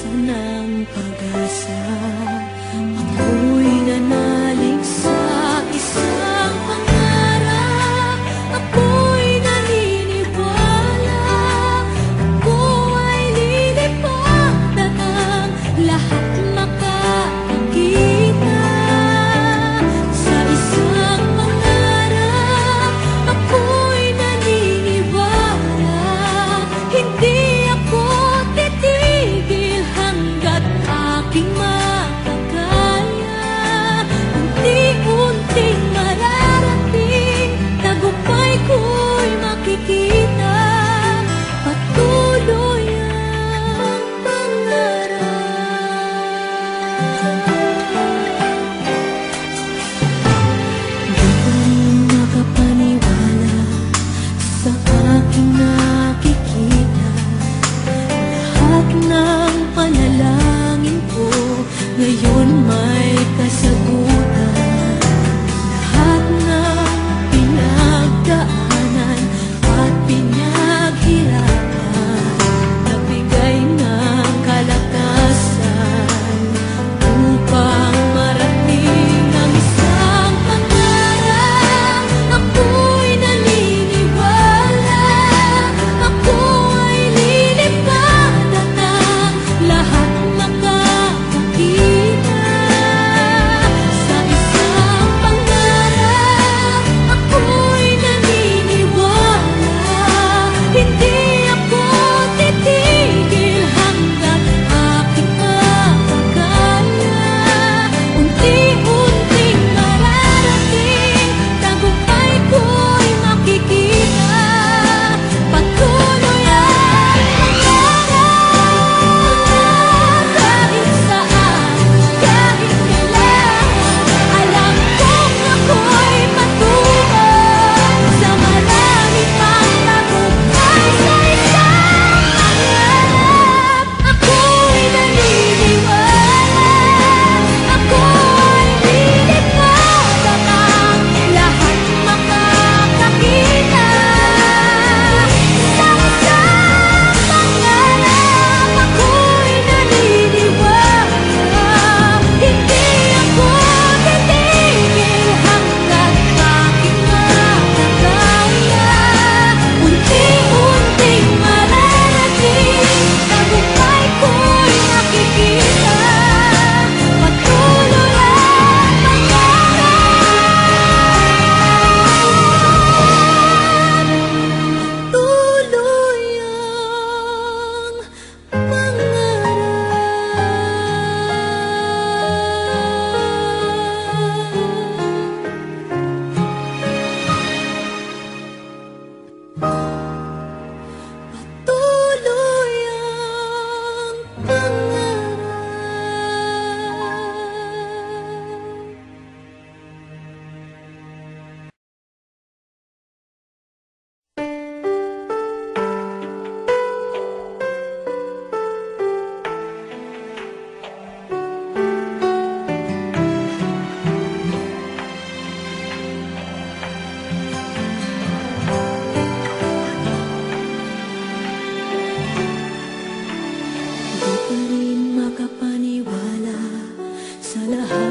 ng pag-asa. Ako'y nanalig sa isang pangarap. Ako'y naniniwala. Ako ay lilipad at ang lahat makakakita sa isang pangarap. Ako'y naniniwala. Hindi ako titigil hanggat aking makakaya. Unti-unting mararating, tagumpay ko'y makikita. Patuloy ang pangarap. Di pa rin makapaniwala sa aking nakikita. Lahat ng panalangin ko ngayon may kasagutan. Lahat ng pinagdaanan at pinaghirapan, nabigay ng kalakasan upang marating ang isang pangarap. Ako'y naniniwala. Ako ay lilipad at ang lahat makakakita sa isang pangarap. Ako'y naniniwala. Hindi ako titigil hanggat aking makakaya. Unti-unting mararating, tagumpay ko'y makikita. Patuloy ang pangarap. Kahit saan, kahit kailan, alam kong ako'y patungo sa marami pang tagumpay sa isang pangarap. Ako'y naniniwala. Ako'y lilipad at ang lahat makakakita sa isang pangarap. Ako'y naniniwala. Hindi ako titigil hanggat aking makakaya. Unti-unting mararating, tagumpay ko'y nakikita. Patuloy ang pangarap. Tuloy ang pangarap. Patuloy ang Di pa rin makapaniwala sa lahat